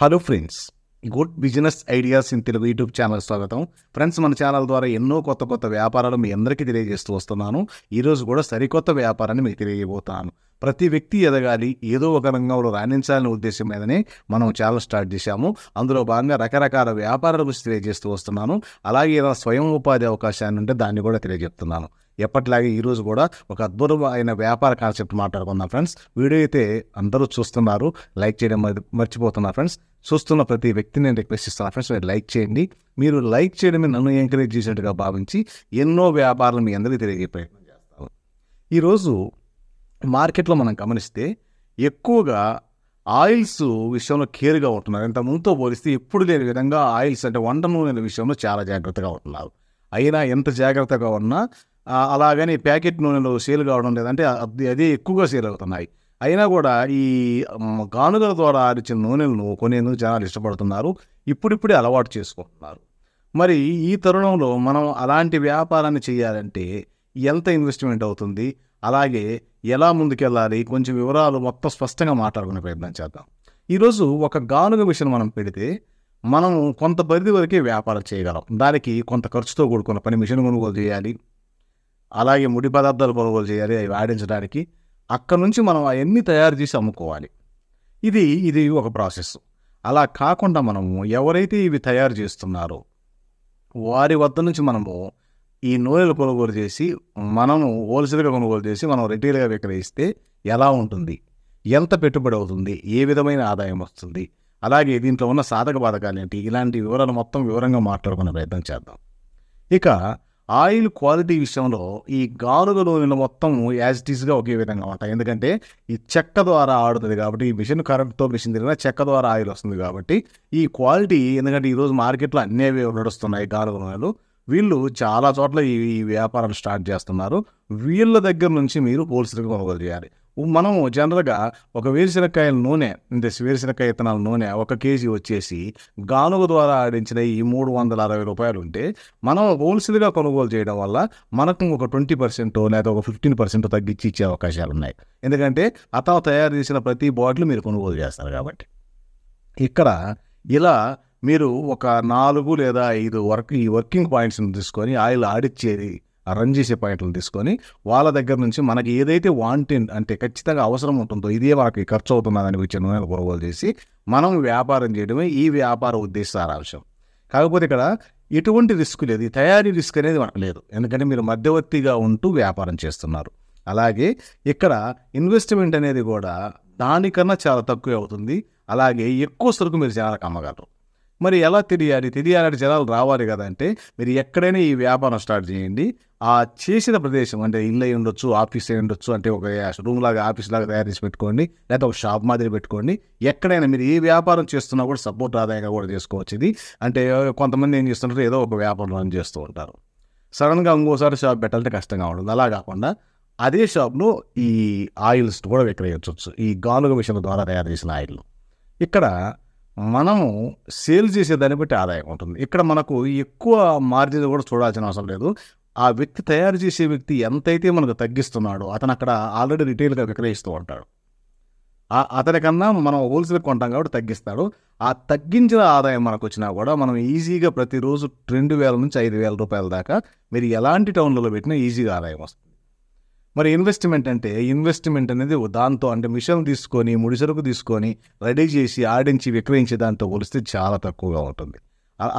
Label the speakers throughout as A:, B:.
A: Hello friends, good business ideas in Telugu YouTube channel స్వాగతం. Friends, మన channel ద్వారా ఎన్నో కొత్త వ్యాపారాలు మీ అందరికీ తెలియజేస్తూ వస్తున్నాను. ఈరోజు కూడా సరికొత్త వ్యాపారాన్ని మీకు తెలియజేయబోతున్నాను. ప్రతి వ్యక్తి ఎదగాలి, ఏదో ఒక రంగంలో రాణించాలనే ఉద్దేశం మీదనే మనం ఛానల్ స్టార్ట్ చేశాము. అందులో భాగంగా రకరకాల వ్యాపారాల గురించి తెలియజేస్తూ వస్తున్నాను. అలాగే ఏదైనా స్వయం ఉపాధి అవకాశాన్ని ఉంటే దాన్ని కూడా తెలియజెప్తున్నాను. ఎప్పటిలాగే ఈరోజు కూడా ఒక అద్భుతమైన వ్యాపార కాన్సెప్ట్ మాట్లాడుకుందాం ఫ్రెండ్స్. వీడియో అయితే అందరూ చూస్తున్నారు, లైక్ చేయడం మర్చిపోతున్నారు ఫ్రెండ్స్. చూస్తున్న ప్రతి వ్యక్తిని నేను రిక్వెస్ట్ ఇస్తున్నాను ఫ్రెండ్స్, మీరు లైక్ చేయండి. మీరు లైక్ చేయడమే నన్ను ఎంకరేజ్ చేసినట్టుగా భావించి ఎన్నో వ్యాపారాలు మీ అందరికీ తెలియజే ప్రయత్నం చేస్తాను. ఈరోజు మార్కెట్లో మనం గమనిస్తే ఎక్కువగా ఆయిల్స్ విషయంలో కేర్గా ఉంటున్నారు. ఇంత ముందుతో పోలిస్తే ఎప్పుడు లేని విధంగా ఆయిల్స్ అంటే వంట నూనెల విషయంలో చాలా జాగ్రత్తగా ఉంటున్నారు. అయినా ఎంత జాగ్రత్తగా ఉన్నా అలాగని ప్యాకెట్ నూనెలు సేల్ కావడం లేదంటే అదే ఎక్కువగా సేల్ అవుతున్నాయి. అయినా కూడా ఈ గానుగల ద్వారా ఆడిచిన నూనెలను కొనేందుకు జనాలు ఇష్టపడుతున్నారు. ఇప్పుడిప్పుడే అలవాటు చేసుకుంటున్నారు. మరి ఈ తరుణంలో మనం అలాంటి వ్యాపారాన్ని చేయాలంటే ఎంత ఇన్వెస్ట్మెంట్ అవుతుంది, అలాగే ఎలా ముందుకెళ్ళాలి, కొంచెం వివరాలు మొత్తం స్పష్టంగా మాట్లాడుకునే ప్రయత్నం చేద్దాం. ఈరోజు ఒక గానుగ విషయం మనం పెడితే మనం కొంత పరిధి వరకే వ్యాపారం చేయగలం. దానికి కొంత ఖర్చుతో కూడుకున్న పని, మిషన్ కొనుగోలు చేయాలి, అలాగే ముడి పదార్థాలు కొనుగోలు చేయాలి, అవి ఆడించడానికి. అక్కడి నుంచి మనం అవన్నీ తయారు చేసి అమ్ముకోవాలి. ఇది ఒక ప్రాసెస్. అలా కాకుండా మనము ఎవరైతే ఇవి తయారు చేస్తున్నారో వారి వద్ద నుంచి మనము ఈ నూనెలు కొనుగోలు చేసి మనము హోల్సేల్గా కొనుగోలు చేసి మనం రిటైల్గా విక్రయిస్తే ఎలా ఉంటుంది, ఎంత పెట్టుబడి అవుతుంది, ఏ విధమైన ఆదాయం వస్తుంది, అలాగే దీంట్లో ఉన్న సాధక బాధకాలు ఏంటి, ఇలాంటి వివరాలు మొత్తం వివరంగా మాట్లాడుకునే ప్రయత్నం చేద్దాం. ఇక ఆయిల్ క్వాలిటీ విషయంలో ఈ గానుగ నూనెలు మొత్తం యాజ్ ఇట్ ఈస్గా ఒకే విధంగా ఉంటాయి. ఎందుకంటే ఈ చెక్క ద్వారా ఆడుతుంది కాబట్టి, ఈ మిషన్ కరెంట్తో మిషన్ తిరిగినా చెక్క ద్వారా ఆయిల్ వస్తుంది కాబట్టి ఈ క్వాలిటీ, ఎందుకంటే ఈరోజు మార్కెట్లో అన్నీ నడుస్తున్నాయి గానుగ నూనెలు. వీళ్ళు చాలా చోట్ల ఈ వ్యాపారాలు స్టార్ట్ చేస్తున్నారు. వీళ్ళ దగ్గర నుంచి మీరు హోల్సేల్గా కొనుగోలు చేయాలి. మనం జనరల్గా ఒక వేరుశనక్కాయల నూనె అంటే వేరుశనక్కాయ ఇత్తనాల నూనె 1 కేజీ వచ్చేసి గానుగ ద్వారా ఆడించిన ఈ 360 రూపాయలు ఉంటే, మనం హోల్సేల్గా కొనుగోలు చేయడం వల్ల మనకు ఒక 20% లేదా ఒక 15% తగ్గించి ఇచ్చే అవకాశాలు ఉన్నాయి. ఎందుకంటే అతను తయారు చేసిన ప్రతి బాటిల్ మీరు కొనుగోలు చేస్తారు కాబట్టి. ఇక్కడ ఇలా మీరు ఒక 4 లేదా 5 వర్కింగ్ పాయింట్స్ని తీసుకొని, ఆయిల్ ఆడిచ్చేది రన్ చేసే పాయింట్లను తీసుకొని వాళ్ళ దగ్గర నుంచి మనకి ఏదైతే వాంటెడ్ అంటే ఖచ్చితంగా అవసరం ఉంటుందో, ఇదే మనకి ఖర్చు అవుతుందని వచ్చే నూనెలు కొనుగోలు చేసి మనం వ్యాపారం చేయడమే ఈ వ్యాపార ఉద్దేశ సారాంశం. కాకపోతే ఇక్కడ ఎటువంటి రిస్క్ లేదు, ఈ తయారీ రిస్క్ అనేది మనకు లేదు. ఎందుకంటే మీరు మధ్యవర్తిగా ఉంటూ వ్యాపారం చేస్తున్నారు. అలాగే ఇక్కడ ఇన్వెస్ట్మెంట్ అనేది కూడా దానికన్నా చాలా తక్కువ అవుతుంది. అలాగే ఎక్కువ సరుకు మీరు జనాలకు అమ్మగలరు. మరి ఎలా తెలియాలంటే జనాలు రావాలి కదా. అంటే మీరు ఎక్కడైనా ఈ వ్యాపారం స్టార్ట్ చేయండి. ఆ చేసిన ప్రదేశం అంటే ఇల్లు అయి ఉండొచ్చు, ఆఫీస్ అయి ఉండొచ్చు, అంటే ఒక రూమ్ లాగా ఆఫీస్ లాగా తయారు చేసి పెట్టుకోండి, లేకపోతే ఒక షాప్ మాదిరి పెట్టుకోండి. ఎక్కడైనా మీరు ఏ వ్యాపారం చేస్తున్నా కూడా సపోర్ట్ ఆదాయంగా కూడా చేసుకోవచ్చు. ఇది అంటే కొంతమంది ఏం చేస్తుంటారు, ఏదో ఒక వ్యాపారం రన్ చేస్తూ ఉంటారు. సడన్గా ఇంకోసారి షాప్ పెట్టాలంటే కష్టంగా ఉంటుంది. అలా కాకుండా అదే షాప్లో ఈ ఆయిల్స్ కూడా విక్రయించవచ్చు, ఈ గానుగ మిషన్ల ద్వారా తయారు చేసిన ఆయిల్. ఇక్కడ మనము సేల్ చేసేదాన్ని బట్టి ఆదాయం ఉంటుంది. ఇక్కడ మనకు ఎక్కువ మార్జిన్ కూడా చూడాల్సిన అవసరం లేదు. ఆ వ్యక్తి, తయారు చేసే వ్యక్తి ఎంతైతే మనకు తగ్గిస్తున్నాడో అతను అక్కడ ఆల్రెడీ రిటైల్గా విక్రయిస్తూ ఉంటాడు. అతనికన్నా మనం హోల్సేల్ కొంటాం కాబట్టి తగ్గిస్తాడు. ఆ తగ్గించిన ఆదాయం మనకు వచ్చినా కూడా మనం ఈజీగా ప్రతిరోజు 2000 నుంచి 5000 రూపాయల దాకా మీరు ఎలాంటి టౌన్లలో పెట్టినా ఈజీగా ఆదాయం వస్తుంది. మరి ఇన్వెస్ట్మెంట్ అనేది దాంతో అంటే మిషన్ తీసుకొని, ముడిసరుకు తీసుకొని, రెడీ చేసి ఆడించి విక్రయించే దాంతో పోలిస్తే చాలా తక్కువగా ఉంటుంది.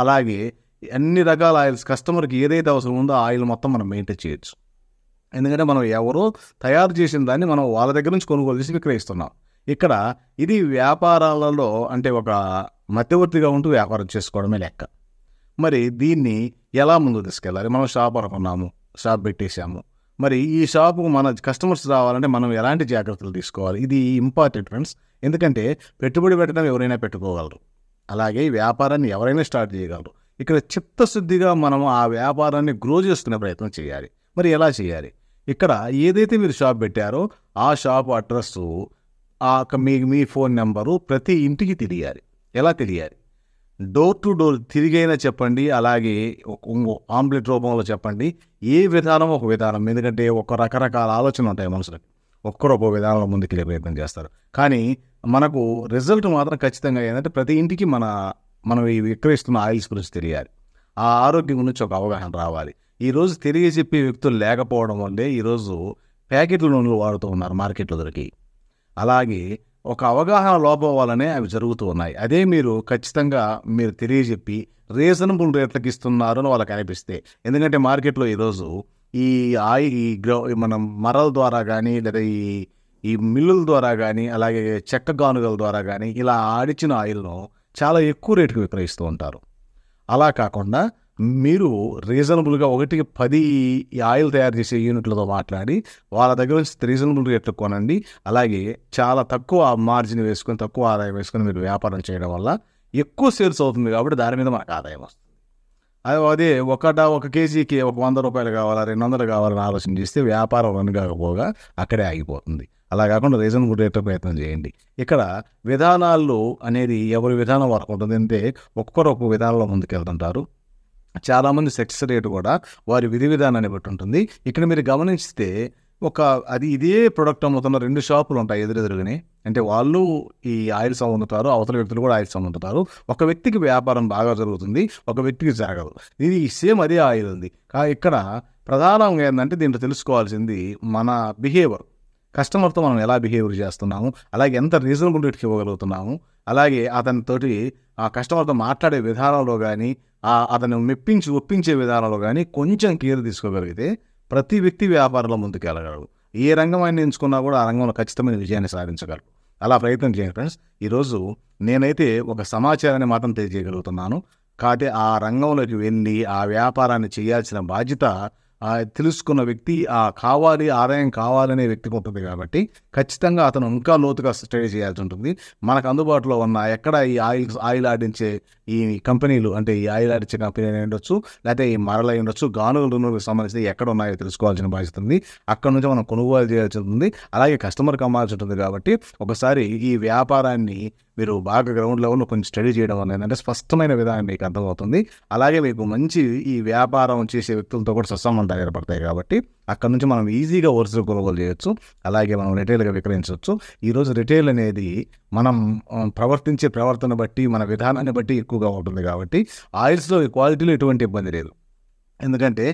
A: అలాగే అన్ని రకాల ఆయిల్స్ కస్టమర్కి ఏదైతే అవసరం ఉందో ఆ ఆయిల్ మొత్తం మనం మెయింటైన్ చేయొచ్చు. ఎందుకంటే మనం ఎవరో తయారు చేసిన దాన్ని మనం వాళ్ళ దగ్గర నుంచి కొనుగోలు చేసి విక్రయిస్తున్నాం. ఇక్కడ ఇది వ్యాపారాలలో అంటే ఒక మధ్యవర్తిగా ఉంటూ వ్యాపారం చేసుకోవడమే లెక్క. మరి దీన్ని ఎలా ముందుకు తీసుకెళ్ళాలి? మనం షాప్ అనుకున్నాము, షాప్ పెట్టేశాము. మరి ఈ షాపుకు మన కస్టమర్స్ రావాలంటే మనం ఎలాంటి జాగ్రత్తలు తీసుకోవాలి? ఇది ఇంపార్టెంట్ ఫ్రెండ్స్. ఎందుకంటే పెట్టుబడి పెట్టడం ఎవరైనా పెట్టుకోగలరు, అలాగే ఈ వ్యాపారాన్ని ఎవరైనా స్టార్ట్ చేయగలరు. ఇక్కడ చిత్తశుద్ధిగా మనం ఆ వ్యాపారాన్ని గ్రో చేసుకునే ప్రయత్నం చేయాలి. మరి ఎలా చేయాలి? ఇక్కడ ఏదైతే మీరు షాప్ పెట్టారో ఆ షాప్ అడ్రస్సు, మీ ఫోన్ నెంబరు ప్రతి ఇంటికి తెలియాలి. ఎలా తెలియాలి? డోర్ టు డోర్ తిరిగైనా చెప్పండి, అలాగే ఆంప్లెట్ రూపంలో చెప్పండి. ఏ విధానం ఒక విధానం. ఎందుకంటే రకరకాల ఆలోచనలు ఉంటాయి మనుషులకి. ఒక్కరు ఒక్కో విధానంలో ముందుకెళ్ళే ప్రయత్నం చేస్తారు. కానీ మనకు రిజల్ట్ మాత్రం ఖచ్చితంగా ఏంటంటే ప్రతి ఇంటికి మనం ఈ విక్రయిస్తున్న ఆయిల్స్ గురించి తెలియాలి. ఆ ఆరోగ్యం గురించి ఒక అవగాహన రావాలి. ఈరోజు తెలియజెప్పే వ్యక్తులు లేకపోవడం వల్లే ఈరోజు ప్యాకెట్ల నూనెలు వాడుతూ ఉన్నారు మార్కెట్లో దొరికి. అలాగే ఒక అవగాహన లోపం వల్లనే అవి జరుగుతూ ఉన్నాయి. అదే మీరు ఖచ్చితంగా తెలియజెప్పి రీజనబుల్ రేట్లకి ఇస్తున్నారు అని వాళ్ళకి అనిపిస్తే, ఎందుకంటే మార్కెట్లో ఈరోజు ఈ మనం మరల ద్వారా కానీ లేదా ఈ మిల్లుల ద్వారా కానీ అలాగే చెక్క గానుగల ద్వారా కానీ ఇలా ఆడిచిన ఆయిల్ను చాలా ఎక్కువ రేటుకి విక్రయిస్తూ ఉంటారు. అలా కాకుండా మీరు రీజనబుల్గా 1కి 10 ఈ ఆయిల్ తయారు చేసే యూనిట్లతో మాట్లాడి వాళ్ళ దగ్గర నుంచి రీజనబుల్ రేట్లు కొనండి. అలాగే చాలా తక్కువ మార్జిన్ వేసుకొని, తక్కువ ఆదాయం వేసుకొని మీరు వ్యాపారం చేయడం వల్ల ఎక్కువ సేల్స్ అవుతుంది కాబట్టి దాని మీద మనకు ఆదాయం వస్తుంది. అదే ఒక కేజీకి ఒక ₹100 కావాలా, 200 కావాలని ఆలోచన చేస్తే వ్యాపారం రన్ కాకపోగా అక్కడే ఆగిపోతుంది. అలా కాకుండా రీజనబుల్ రేట్లో ప్రయత్నం చేయండి. ఇక్కడ విధానాల్లో అనేది ఎవరి విధానం వరకు ఉంటుంది. అంటే ఒక్కొక్కరు ఒక్కొక్క విధానంలో ముందుకెళ్తుంటారు. చాలామంది సక్సెస్ రేటు కూడా వారి విధి విధానాన్ని బట్టి ఉంటుంది. ఇక్కడ మీరు గమనిస్తే ఇదే ప్రొడక్ట్ అమ్ముతున్న 2 షాపులు ఉంటాయి ఎదురెదురుగానే. అంటే వాళ్ళు ఈ ఆయిల్స్ అమ్ముతారు, అవతల వ్యక్తులు కూడా ఆయిల్స్ అమ్ముతారు. ఒక వ్యక్తికి వ్యాపారం బాగా జరుగుతుంది, ఒక వ్యక్తికి జరగదు. ఇది సేమ్ అదే ఆయిల్ ఉంది. ఇక్కడ ప్రధానంగా ఏంటంటే దీంట్లో తెలుసుకోవాల్సింది మన బిహేవియర్. కస్టమర్తో మనం ఎలా బిహేవియర్ చేస్తున్నాము, అలాగే ఎంత రీజనబుల్ రేట్కి ఇవ్వగలుగుతున్నాము, అలాగే అతనితోటి ఆ కస్టమర్తో మాట్లాడే విధానంలో కానీ అతను ఒప్పించే విధానంలో కానీ కొంచెం కేర్ తీసుకోగలిగితే ప్రతి వ్యక్తి వ్యాపారంలో ముందుకు వెళ్ళగలడు. ఏ రంగం ఆయన ఎంచుకున్నా కూడా ఆ రంగంలో ఖచ్చితమైన విజయాన్ని సాధించగలరు. అలా ప్రయత్నం చేయండి ఫ్రెండ్స్. ఈరోజు నేనైతే ఒక సమాచారాన్ని మాత్రం తెలియజేయగలుగుతున్నాను. కాబట్టి ఆ రంగంలోకి వెళ్ళి ఆ వ్యాపారాన్ని చేయాల్సిన బాధ్యత తెలుసుకున్న వ్యక్తి ఆదాయం కావాలనే వ్యక్తికి ఉంటుంది. కాబట్టి ఖచ్చితంగా అతను ఇంకా లోతుగా స్టడీ చేయాల్సి ఉంటుంది. మనకు అందుబాటులో ఉన్న ఎక్కడ ఈ ఆయిల్ ఆడించే ఈ కంపెనీలు, అంటే ఈ ఆయిల్ ఆడించే కంపెనీ ఉండొచ్చు, లేకపోతే ఈ మరల ఉండొచ్చు, గానుగలకు సంబంధించి ఎక్కడ ఉన్నాయో తెలుసుకోవాల్సిన బాధ్యత ఉంది. అక్కడ నుంచి మనం కొనుగోలు చేయాల్సి ఉంటుంది. అలాగే కస్టమర్కి అమ్మాల్సి ఉంటుంది. కాబట్టి ఒకసారి ఈ వ్యాపారాన్ని మీరు బాగా గ్రౌండ్ లెవెల్లో కొంచెం స్టడీ చేయడం వల్ల ఏంటంటే స్పష్టమైన విధానం మీకు అర్థమవుతుంది. అలాగే మీకు మంచి ఈ వ్యాపారం చేసే వ్యక్తులతో కూడా సత్సంబంధాలు ఏర్పడతాయి. కాబట్టి అక్కడ నుంచి మనం ఈజీగా హోల్సేల్ కొనుగోలు చేయొచ్చు. అలాగే మనం రిటైల్గా విక్రయించవచ్చు. ఈరోజు రిటైల్ అనేది మనం ప్రవర్తించే ప్రవర్తన బట్టి, మన విధానాన్ని బట్టి ఎక్కువగా ఉంటుంది. కాబట్టి ఆయిల్స్లో క్వాలిటీలో ఎటువంటి ఇబ్బంది లేదు. ఎందుకంటే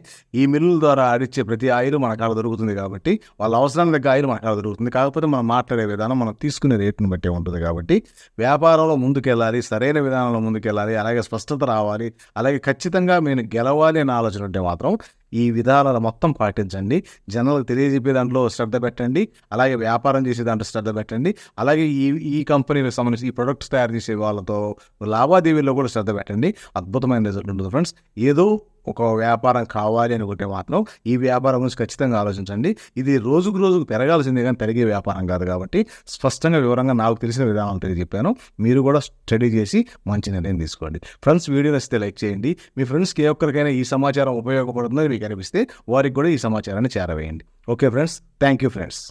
A: ఈ మిల్లుల ద్వారా ఆడిచ్చే ప్రతి ఆయిల్ మన కాడ దొరుకుతుంది. కాబట్టి వాళ్ళ అవసరానికి తగ్గ ఆయిల్ మన కాడ దొరుకుతుంది. కాకపోతే మనం మాట్లాడే విధానం, మనం తీసుకునే రేటుని బట్టే ఉంటుంది. కాబట్టి వ్యాపారంలో ముందుకెళ్ళాలి, సరైన విధానంలో ముందుకెళ్ళాలి, అలాగే స్పష్టత రావాలి, అలాగే ఖచ్చితంగా నేను గెలవాలి అనే ఆలోచన ఉంటే మాత్రం ఈ విధానాలు మొత్తం పాటించండి. జనాలకు తెలియజెప్పే దాంట్లో శ్రద్ధ పెట్టండి, అలాగే వ్యాపారం చేసే దాంట్లో శ్రద్ధ పెట్టండి, అలాగే ఈ కంపెనీలకు సంబంధించి ఈ ప్రొడక్ట్స్ తయారు చేసే వాళ్ళతో లావాదేవీల్లో కూడా శ్రద్ధ పెట్టండి. అద్భుతమైన రిజల్ట్ ఉంటుంది ఫ్రెండ్స్. ఏదో ఒక వ్యాపారం కావాలి అనుకుంటే మాత్రం ఈ వ్యాపారం గురించి ఖచ్చితంగా ఆలోచించండి. ఇది రోజుకు పెరగాల్సిందే కానీ తరిగే వ్యాపారం కాదు. కాబట్టి స్పష్టంగా వివరంగా నాకు తెలిసిన విధానం తెలియజెప్పాను. మీరు కూడా స్టడీ చేసి మంచి నిర్ణయం తీసుకోండి. ఫ్రెండ్స్, వీడియో నచ్చితే లైక్ చేయండి. మీ ఫ్రెండ్స్కి ఏ ఒక్కరికైనా ఈ సమాచారం ఉపయోగపడుతుందో మీకు అనిపిస్తే వారికి కూడా ఈ సమాచారాన్ని చేరవేయండి. Okay friends, thank you friends.